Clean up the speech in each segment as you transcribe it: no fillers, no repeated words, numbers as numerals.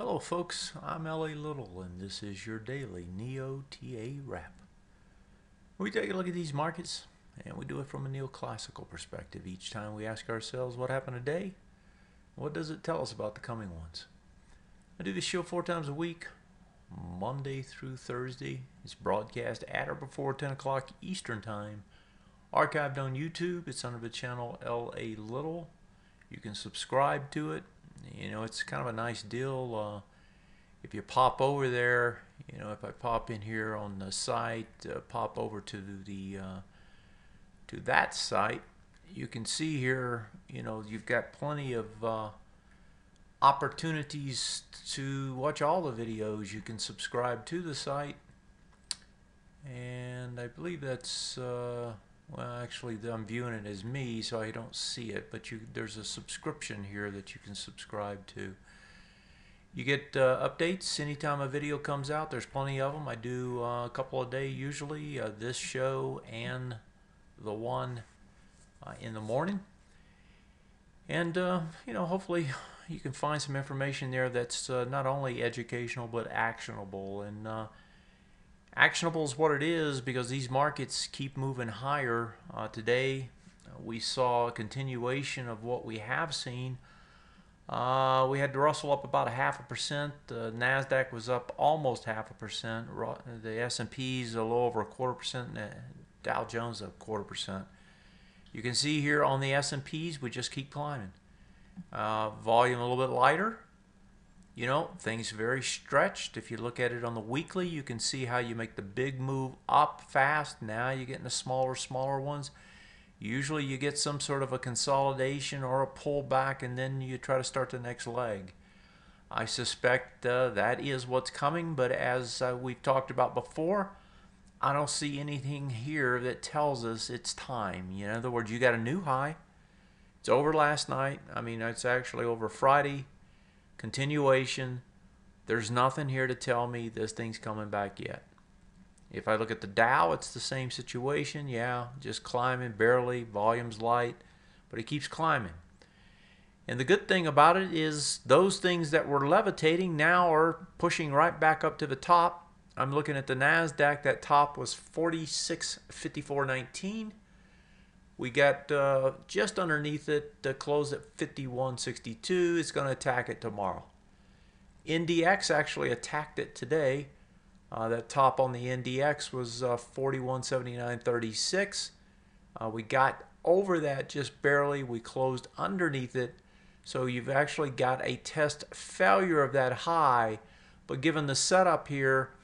Hello folks, I'm L.A. Little and this is your daily Neo-TA wrap. We take a look at these markets and we do it from a neoclassical perspective. Each time we ask ourselves what happened today, what does it tell us about the coming ones? I do this show 4 times a week, Monday through Thursday. It's broadcast at or before 10 o'clock Eastern Time. Archived on YouTube, it's under the channel L.A. Little. You can subscribe to it. You know, it's kind of a nice deal. If you pop over there, you know, if I pop in here on the site, pop over to the to that site, you can see here, you know, you've got plenty of opportunities to watch all the videos. You can subscribe to the site, and I believe that's well, actually, I'm viewing it as me, so I don't see it, but there's a subscription here that you can subscribe to. You get updates anytime a video comes out. There's plenty of them. I do a couple a day usually, this show and the one in the morning. And, you know, hopefully you can find some information there that's not only educational but actionable. And actionable is what it is because these markets keep moving higher. Today we saw a continuation of what we have seen. We had the Russell up about 0.5%. The NASDAQ was up almost 0.5%. The S&P's a little over 0.25%. And the Dow Jones up 0.25%. You can see here on the S&P's we just keep climbing. Volume a little bit lighter. You know, things very stretched. If you look at it on the weekly, you can see how you make the big move up fast. Now you're getting the smaller ones. Usually you get some sort of a consolidation or a pullback, and then you try to start the next leg. I suspect that is what's coming, but as we've talked about before, I don't see anything here that tells us it's time. In other words, you got a new high. It's over last night. I mean, it's actually over Friday. Continuation. There's nothing here to tell me this thing's coming back yet. If I look at the Dow, it's the same situation. Yeah, just climbing barely, volume's light, but it keeps climbing. And the good thing about it is those things that were levitating now are pushing right back up to the top. I'm looking at the NASDAQ. That top was 46.5419. We got just underneath it, closed at 51.62. It's going to attack it tomorrow. NDX actually attacked it today. That top on the NDX was 41.7936. We got over that just barely. We closed underneath it. So you've actually got a test failure of that high. But given the setup here,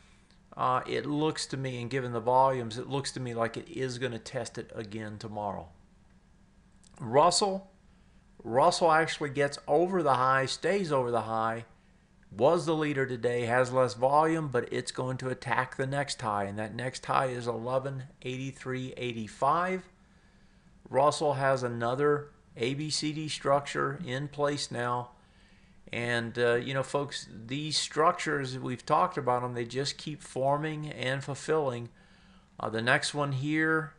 it looks to me, and given the volumes, it looks to me like it is going to test it again tomorrow. Russell actually gets over the high, stays over the high, was the leader today, has less volume, but it's going to attack the next high, and that next high is 1183.85. Russell has another ABCD structure in place now. And, you know, folks, these structures, we've talked about them, they just keep forming and fulfilling. The next one here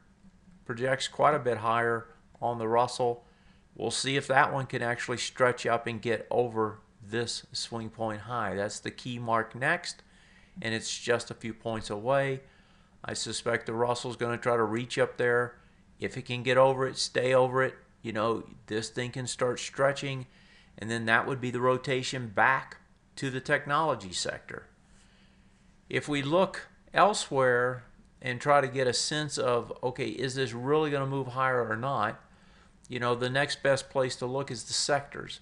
projects quite a bit higher on the Russell. We'll see if that one can actually stretch up and get over this swing point high. That's the key mark next, and it's just a few points away. I suspect the Russell's going to try to reach up there. If it can get over it, stay over it, you know, this thing can start stretching. And then that would be the rotation back to the technology sector. If we look elsewhere and try to get a sense of, okay, is this really going to move higher or not? You know, the next best place to look is the sectors.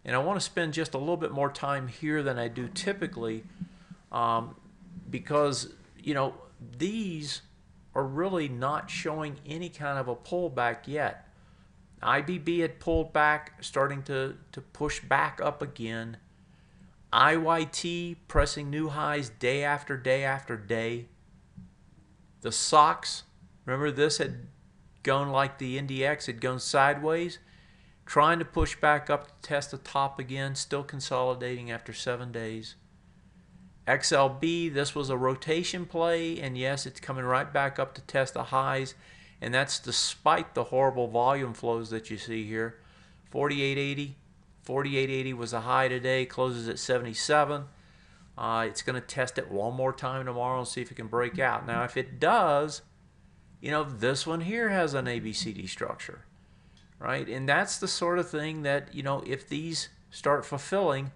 And I want to spend just a little bit more time here than I do typically because, you know, these are really not showing any kind of a pullback yet. IBB had pulled back, starting to push back up again. IYT pressing new highs day after day after day. The SOX, remember this had gone like the NDX, had gone sideways, trying to push back up to test the top again, still consolidating after 7 days. XLB, this was a rotation play, and yes, it's coming right back up to test the highs. And that's despite the horrible volume flows that you see here. 48.80, 48.80 was the high today, closes at 77. It's going to test it one more time tomorrow and see if it can break out. Now, if it does, this one here has an ABCD structure, right? And that's the sort of thing that, if these start fulfilling,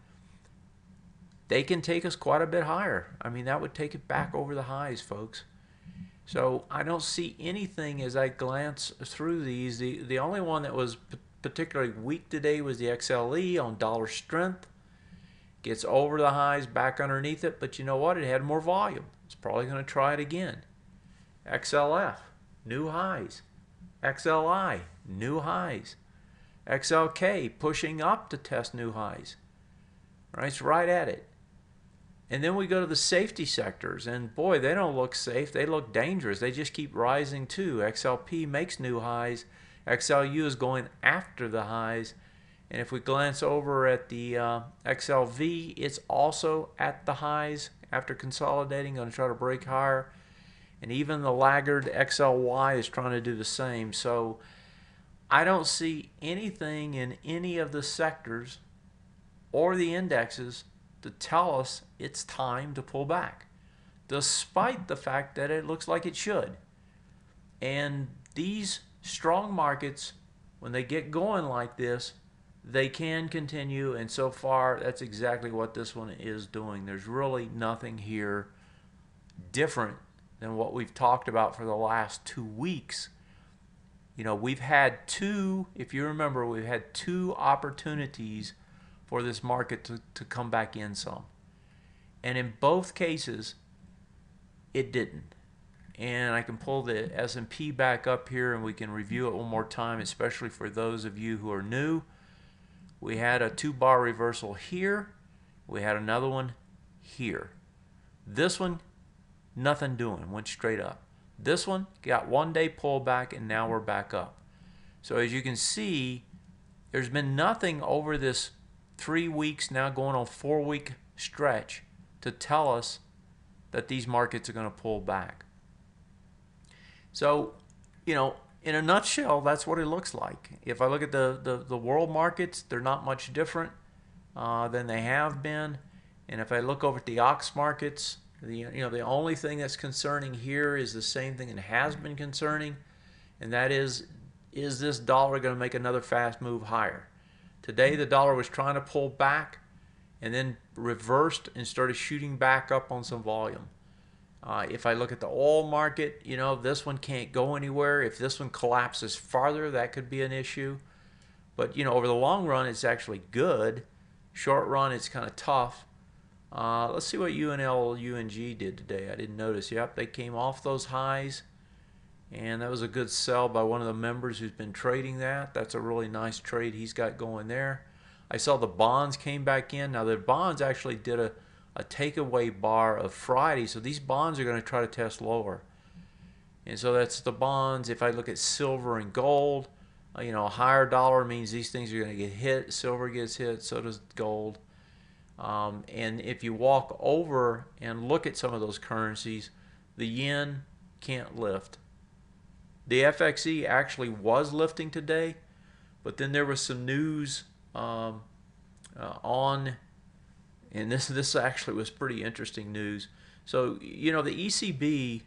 they can take us quite a bit higher. I mean, that would take it back over the highs, folks. So I don't see anything as I glance through these. The only one that was particularly weak today was the XLE on dollar strength. Gets over the highs, back underneath it, but you know what? It had more volume. It's probably going to try it again. XLF, new highs. XLI, new highs. XLK, pushing up to test new highs. Right, it's right at it. And then we go to the safety sectors, and boy, they don't look safe. They look dangerous. They just keep rising too. XLP makes new highs. XLU is going after the highs. And if we glance over at the XLV, it's also at the highs after consolidating, going to try to break higher. And even the laggard XLY is trying to do the same. So I don't see anything in any of the sectors or the indexes to tell us it's time to pull back, despite the fact that it looks like it should. And these strong markets, when they get going like this, they can continue, and so far that's exactly what this one is doing. There's really nothing here different than what we've talked about for the last 2 weeks. We've had if you remember, we've had 2 opportunities for this market to come back in some. And in both cases, it didn't. And I can pull the S&P back up here and we can review it one more time, especially for those of you who are new. We had a 2-bar reversal here. We had another one here. This one, nothing doing, went straight up. This one got 1-day pullback and now we're back up. So as you can see, there's been nothing over this 3 weeks, now going on 4-week stretch to tell us that these markets are going to pull back. So, in a nutshell, that's what it looks like. If I look at the world markets, they're not much different than they have been. And if I look over at the OX markets, the only thing that's concerning here is the same thing that has been concerning, and that is this dollar going to make another fast move higher? Today the dollar was trying to pull back and then reversed and started shooting back up on some volume. If I look at the oil market, this one can't go anywhere. If this one collapses farther, that could be an issue. But, over the long run, it's actually good. Short run, it's kind of tough. Let's see what UNL, UNG did today. I didn't notice. Yep, they came off those highs. And that was a good sell by one of the members who's been trading that. That's a really nice trade he's got going there. I saw the bonds came back in. Now, the bonds actually did a takeaway bar of Friday, so these bonds are going to try to test lower. And so that's the bonds. If I look at silver and gold, a higher dollar means these things are going to get hit. Silver gets hit, so does gold. And if you walk over and look at some of those currencies, the yen can't lift. The FXE actually was lifting today, but then there was some news and this actually was pretty interesting news. So, the ECB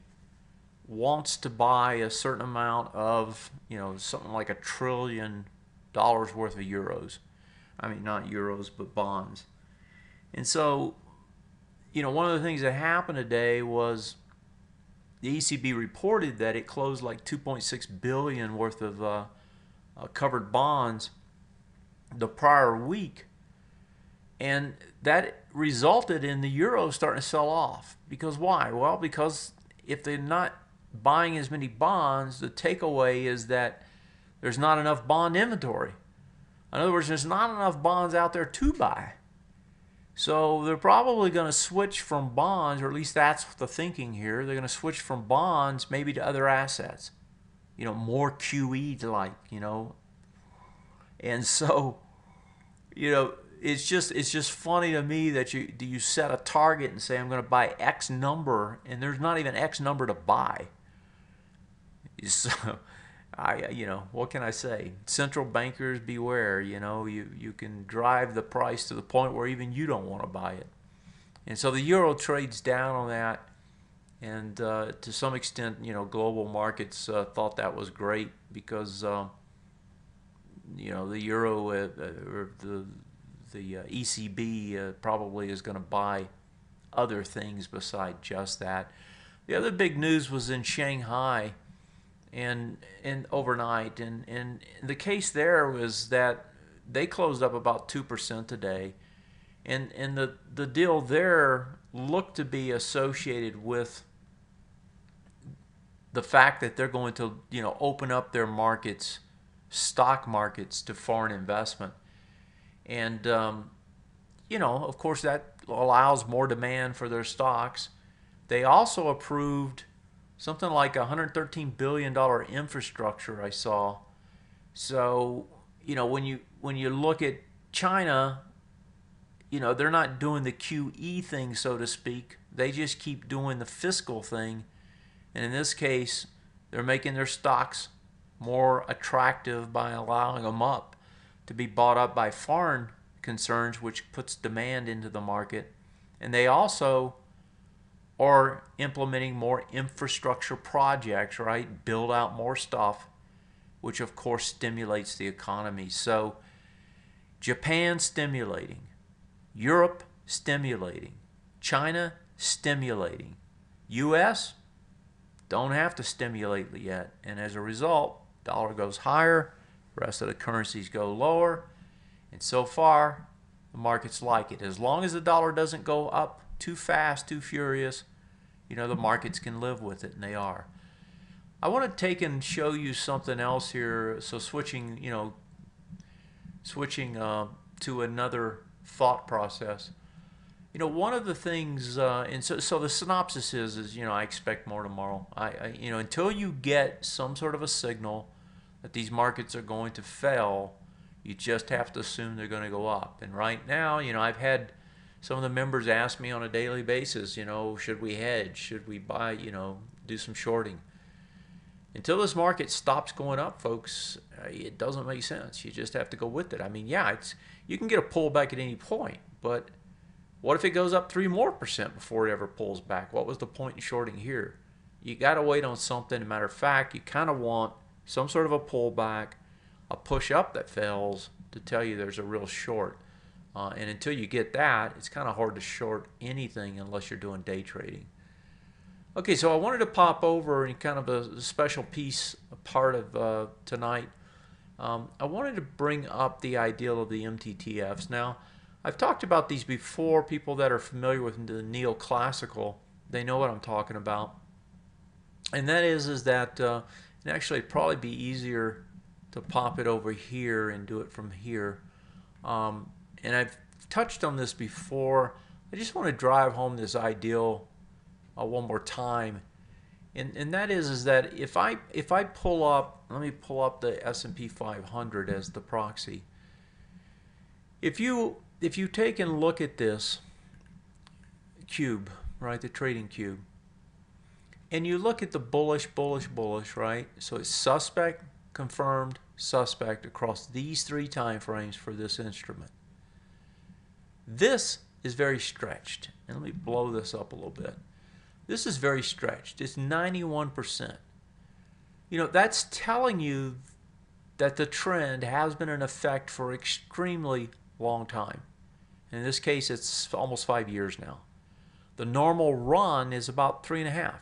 wants to buy a certain amount of, something like $1 trillion worth of euros. I mean, not euros, but bonds. And so, one of the things that happened today was the ECB reported that it closed like $2.6 billion worth of covered bonds the prior week. And that resulted in the euro starting to sell off. Because why? Well, because if they're not buying as many bonds, the takeaway is that there's not enough bond inventory. In other words, there's not enough bonds out there to buy. So they're probably going to switch from bonds, or at least that's the thinking here. They're going to switch from bonds maybe to other assets, more QE-like, And so, it's just funny to me that you set a target and say, I'm going to buy X number, and there's not even X number to buy. So, what can I say? Central bankers beware. You can drive the price to the point where even you don't want to buy it. And so the euro trades down on that. And to some extent, global markets thought that was great because, the euro or the ECB probably is going to buy other things beside just that. The other big news was in Shanghai and overnight, and the case there was that they closed up about 2% today, and the deal there looked to be associated with the fact that they're going to open up their markets, stock markets, to foreign investment, and of course that allows more demand for their stocks. They also approved something like $113 billion infrastructure, I saw. So, when you look at China, they're not doing the QE thing, so to speak. They just keep doing the fiscal thing. And in this case, they're making their stocks more attractive by allowing them up to be bought up by foreign concerns, which puts demand into the market. And they also are implementing more infrastructure projects, right? Build out more stuff, which of course stimulates the economy. So Japan stimulating, Europe stimulating, China stimulating, US don't have to stimulate yet. And as a result, dollar goes higher, the rest of the currencies go lower. And so far, the markets like it. As long as the dollar doesn't go up too fast, too furious, the markets can live with it, and they are. I want to take and show you something else here. So switching to another thought process. One of the things, and so the synopsis is I expect more tomorrow. Until you get some sort of a signal that these markets are going to fail, you just have to assume they're going to go up. And right now, I've had some of the members ask me on a daily basis, should we hedge? Should we buy, do some shorting? Until this market stops going up, folks, it doesn't make sense. You just have to go with it. I mean, yeah, you can get a pullback at any point, but what if it goes up 3% more before it ever pulls back? What was the point in shorting here? You got to wait on something. As a matter of fact, you kind of want some sort of a pullback, a push up that fails to tell you there's a real short. And until you get that, it's kind of hard to short anything unless you're doing day trading. Okay, so I wanted to pop over in kind of a special piece, a part of tonight. I wanted to bring up the idea of the MTTFs. Now, I've talked about these before. People that are familiar with the neoclassical, they know what I'm talking about. And that is that, and actually it'd probably be easier to pop it over here and do it from here. And I've touched on this before. I just want to drive home this ideal one more time, and that is that if I pull up, let me pull up the S&P 500 as the proxy. If you take and look at this cube, right, the trading cube, and you look at the bullish, right? So it's suspect, confirmed, suspect across these three time frames for this instrument. This is very stretched, and let me blow this up a little bit. This is very stretched. It's 91%. That's telling you that the trend has been in effect for extremely long time. In this case, it's almost 5 years now. The normal run is about 3.5.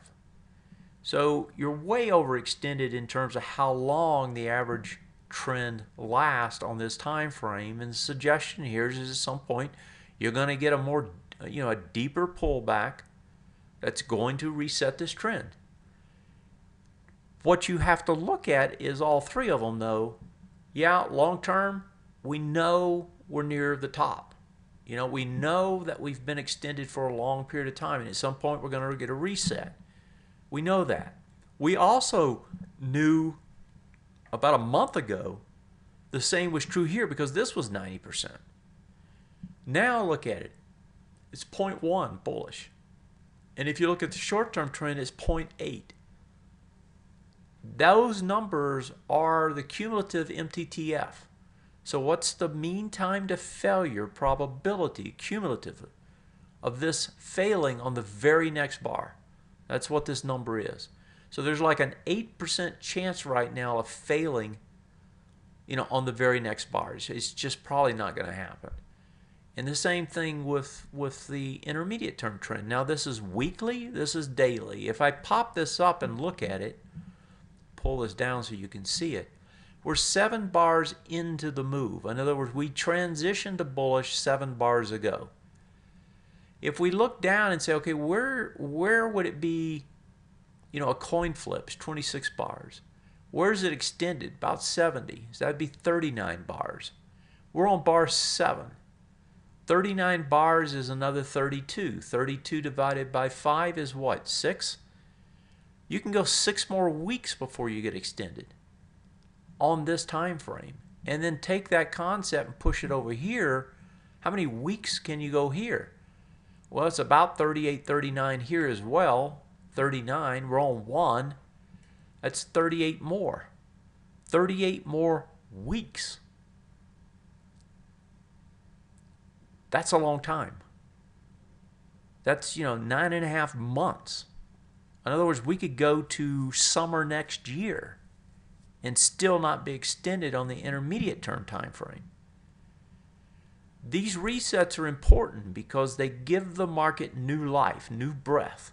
So you're way overextended in terms of how long the average trend lasts on this time frame. And the suggestion here is at some point you're going to get a deeper pullback that's going to reset this trend. What you have to look at is all three of them, though. Yeah, long term, we know we're near the top. We know that we've been extended for a long period of time, and at some point we're going to get a reset. We know that. We also knew about a month ago the same was true here because this was 90%. Now look at it. It's 0.1 bullish. And if you look at the short-term trend, it's 0.8. Those numbers are the cumulative MTTF. So what's the mean time to failure probability, cumulative, of this failing on the very next bar? That's what this number is. So there's like an 8% chance right now of failing, on the very next bar. It's just probably not going to happen. And the same thing with the intermediate term trend. Now this is weekly, this is daily. If I pop this up and look at it, pull this down so you can see it, we're 7 bars into the move. In other words, we transitioned to bullish 7 bars ago. If we look down and say, okay, where would it be, a coin flip is 26 bars. Where is it extended? About 70. So that'd be 39 bars. We're on bar 7. 39 bars is another 32. 32 divided by 5 is what? 6? You can go 6 more weeks before you get extended on this time frame. And then take that concept and push it over here. How many weeks can you go here? Well, it's about 38, 39 here as well. 39, we're on 1. That's 38 more. 38 more weeks. That's a long time. That's, 9.5 months. In other words, we could go to summer next year and still not be extended on the intermediate term time frame. These resets are important because they give the market new life, new breath.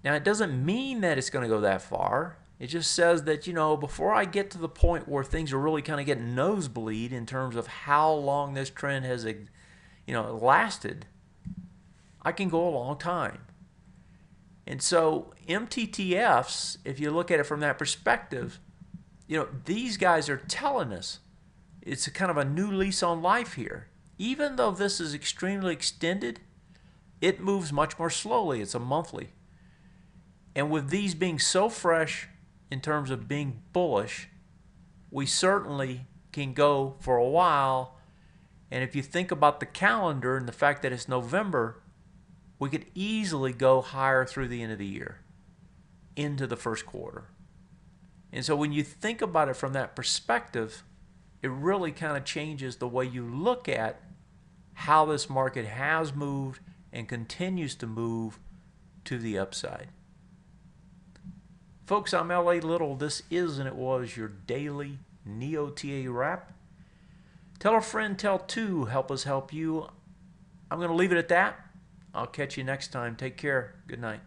Now, it doesn't mean that it's going to go that far. It just says that, before I get to the point where things are really kind of getting nosebleed in terms of how long this trend has, lasted, I can go a long time. And so MTTFs, if you look at it from that perspective, these guys are telling us it's a kind of a new lease on life here. Even though this is extremely extended, it moves much more slowly. It's a monthly. And with these being so fresh in terms of being bullish, we certainly can go for a while. And if you think about the calendar and the fact that it's November, we could easily go higher through the end of the year into the first quarter. And so when you think about it from that perspective, it really kind of changes the way you look at how this market has moved and continues to move to the upside. Folks, I'm L.A. Little. This is and it was your daily NeoTA wrap. Tell a friend, tell two, help us help you. I'm going to leave it at that. I'll catch you next time. Take care. Good night.